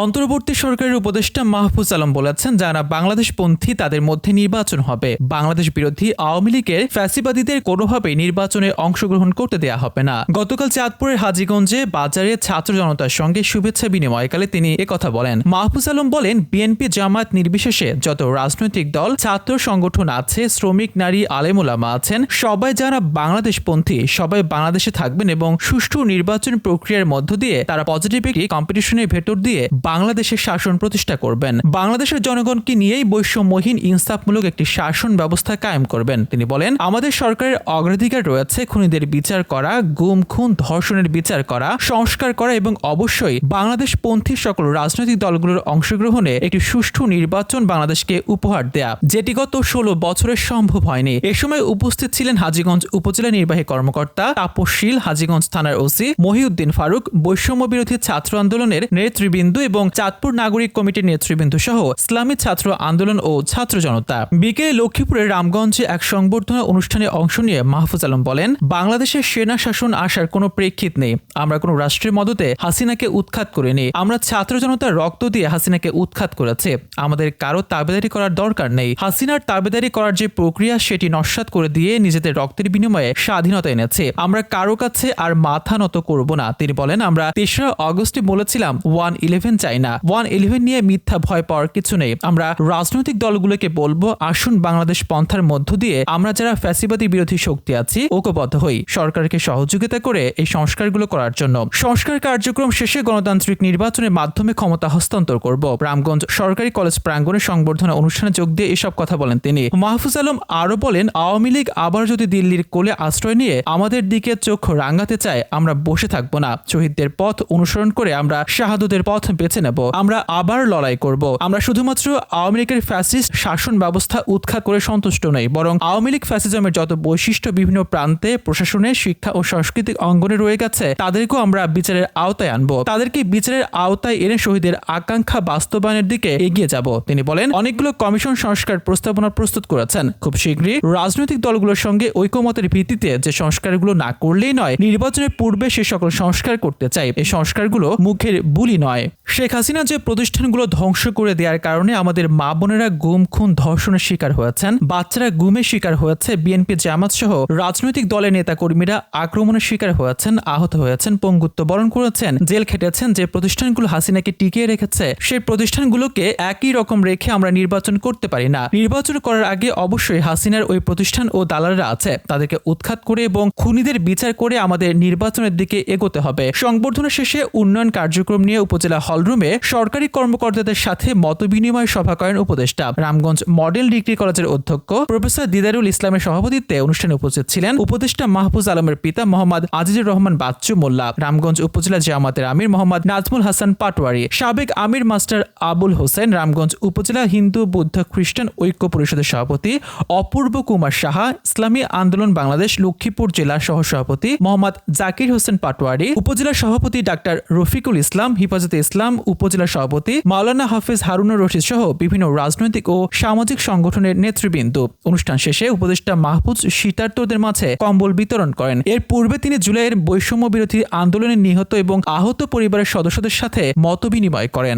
অন্তর্বর্তী সরকারের উপদেষ্টা মাহফুজ আলম বলেছেন, যারা বাংলাদেশপন্থী তাদের মধ্যে নির্বাচন হবে। বাংলাদেশ বিরোধী আওয়ামী লীগের ফ্যাসিবাদীদের কোনোভাবেই নির্বাচনে অংশগ্রহণ করতে দেয়া হবে না। গতকাল চাঁদপুরের হাজীগঞ্জে বাজারে ছাত্র জনতার সঙ্গে শুভেচ্ছা বিনিময়কালে তিনি একথা বলেন। মাহফুজ আলম বলেন, বিএনপি জামায়াত নির্বিশেষে যত রাজনৈতিক দল, ছাত্র সংগঠন আছে, শ্রমিক, নারী, আলেমুলামা আছেন, সবাই যারা বাংলাদেশপন্থী সবাই বাংলাদেশে থাকবেন এবং সুষ্ঠু নির্বাচন প্রক্রিয়ার মধ্য দিয়ে তারা পজিটিভ একটি কম্পিটিশনের ভেতর দিয়ে বাংলাদেশের শাসন প্রতিষ্ঠা করবেন। বাংলাদেশের জনগণকে নিয়েই বৈষম্যহীন ইনসাফমূলক একটি শাসন ব্যবস্থা কায়েম করবেন। তিনি বলেন, আমাদের সরকারের অগ্রাধিকার রয়েছে খুনিদের বিচার করা, গুম, খুন, ধর্ষণের বিচার করা, সংস্কার করা এবং অবশ্যই বাংলাদেশপন্থী সকল রাজনৈতিক দলগুলোর অংশগ্রহণে একটি সুষ্ঠু নির্বাচন বাংলাদেশকে উপহার দেয়া, যেটি গত 16 বছরে সম্ভব হয়নি। এ সময় উপস্থিত ছিলেন হাজীগঞ্জ উপজেলা নির্বাহী কর্মকর্তা তাপসশীল, হাজীগঞ্জ থানার ওসি মহিউদ্দিন ফারুক, বৈষম্য বিরোধী ছাত্র আন্দোলনের নেতৃবৃন্দ এবং চাঁদপুর নাগরিক কমিটির নেতৃবৃন্দ সহ ইসলামী ছাত্র আন্দোলন ও ছাত্র জনতা। বিকেলে লক্ষ্মীপুরের রামগঞ্জে এক সংবর্ধনা অনুষ্ঠানে অংশ নিয়ে মাহফুজ আলম বলেন, বাংলাদেশের সেনা শাসন আসার কোনো প্রেক্ষিত নেই। আমরা কোনো রাষ্ট্রের মদতে হাসিনাকে উৎখাত করিনি। আমরা ছাত্র জনতার রক্ত দিয়ে হাসিনাকে উৎখাত করেছে। আমাদের কারো তাবেদারি করার দরকার নেই। হাসিনার তাবেদারি করার যে প্রক্রিয়া সেটি নস্যাৎ করে দিয়ে নিজেদের রক্তের বিনিময়ে স্বাধীনতা এনেছে। আমরা কারো কাছে আর মাথা নত করব না। তিনি বলেন, আমরা 3রা অগস্টে বলেছিলাম 1/11 চাই না। 1/11 নিয়ে মিথ্যা ভয় পাওয়ার কিছু নেই। আমরা রাজনৈতিক দলগুলোকে বলবো, আসুন বাংলাদেশ পন্থার মধ্য দিয়ে আমরা যারা ফ্যাসিবাদী বিরোধী শক্তি আছি ঐক্যবদ্ধ হই, সরকারকে সহযোগিতা করে এই সংস্কারগুলো করার জন্য। সংস্কার কার্যক্রম শেষে গণতান্ত্রিক নির্বাচনের মাধ্যমে ক্ষমতা হস্তান্তর করব। রামগঞ্জ সরকারি কলেজ প্রাঙ্গণে সংবর্ধনা অনুষ্ঠানে যোগ দিয়ে এসব কথা বলেন তিনি। মাহফুজ আলম আরো বলেন, আওয়ামী লীগ আবার যদি দিল্লির কোলে আশ্রয় নিয়ে আমাদের দিকে চোখ রাঙাতে চায়, আমরা বসে থাকবো না। শহীদদের পথ অনুসরণ করে আমরা শাহাদতের পথ বেছে নেব। আমরা আবার লড়াই করব। আমরা শুধুমাত্র আওয়ামী লীগের ফ্যাসিস্ট শাসন ব্যবস্থা উৎখাত করে সন্তুষ্ট নই, বরং আওয়ামী লীগ ফ্যাসিজমের যত বৈশিষ্ট্য বিভিন্ন প্রান্তে প্রশাসনের, শিক্ষা ও সাংস্কৃতিক অঙ্গনে রয়ে গেছে তাদেরকেও আমরা বিচারের আওতায় আনবো। তাদেরকে বিচারের আওতায় এনে শহীদের আকাঙ্ক্ষা বাস্তবায়নের দিকে এগিয়ে যাব। তিনি বলেন, অনেকগুলো কমিশন সংস্কার প্রস্তাবনা প্রস্তুত করেছেন। খুব শীঘ্রই রাজনৈতিক দলগুলোর সঙ্গে ঐকমতের ভিত্তিতে যে সংস্কারগুলো না করলেই নয়, নির্বাচনের পূর্বে সে সকল সংস্কার করতে চাই। এই সংস্কারগুলো মুখের বুলি নয়। শেখ হাসিনা যে প্রতিষ্ঠানগুলো ধ্বংস করে দেওয়ার কারণে আমাদের মা বোনেরা গুম, খুন, ধর্ষণের শিকার হয়েছেন, বাচ্চারা গুমের শিকার হয়েছে, বিএনপি জামাত সহ রাজনৈতিক দলের নেতাকর্মীরা আক্রমণের শিকার হয়েছেন, আহত হয়েছেন, পঙ্গুত্ব বরণ করেছেন, জেল খেটেছেন। যে প্রতিষ্ঠানগুলো হাসিনাকে টিকিয়ে রেখেছে সেই প্রতিষ্ঠানগুলোকে একই রকম রেখে আমরা নির্বাচন করতে পারি না। নির্বাচন করার আগে অবশ্যই হাসিনার ওই প্রতিষ্ঠান ও দালালরা আছে, তাদেরকে উৎখাত করে এবং খুনিদের বিচার করে আমাদের নির্বাচনের দিকে এগোতে হবে। সংবর্ধনা শেষে উন্নয়ন কার্যক্রম নিয়ে উপজেলা হলরুমে সরকারি কর্মকর্তাদের সাথে মতবিনিময় সভা করেন উপদেষ্টা। রামগঞ্জ মডেল ডিগ্রি কলেজের অধ্যক্ষ প্রফেসর দিদারুল ইসলামের সভাপতিত্বে অনুষ্ঠানে উপস্থিত ছিলেন উপদেষ্টা মাহফুজ আলমের পিতা মোহাম্মদ আজিজুর রহমান বাচ্চু মোল্লা, রামগঞ্জ উপজেলা জামাতের আমির মোহাম্মদ নাজমুল হাসান পাটোয়ারি, সাবেক আমির মাস্টার আবুল হোসেন, রামগঞ্জ উপজেলা হিন্দু বৌদ্ধ খ্রিস্টান ঐক্য পরিষদের সভাপতি অপূর্ব কুমার সাহা, ইসলামী আন্দোলন বাংলাদেশ লক্ষ্মীপুর জেলা সহ সভাপতি মোহাম্মদ জাকির হোসেন পাটোয়ারি, উপজেলা সভাপতি ডাক্তার রফিকুল ইসলাম, হিফাজতে ইসলাম উপজেলা সভাপতি মাওলানা হাফিজ হারুনুর রশিদ সহ বিভিন্ন রাজনৈতিক ও সামাজিক সংগঠনের নেতৃবৃন্দ। অনুষ্ঠান শেষে উপদেষ্টা মাহফুজ শীতার্তদের মাঝে কম্বল বিতরণ করেন। এর পূর্বে তিনি জুলাইয়ের বৈষম্য বিরোধী আন্দোলনে নিহত এবং আহত পরিবারের সদস্যদের সাথে মতবিনিময় করেন।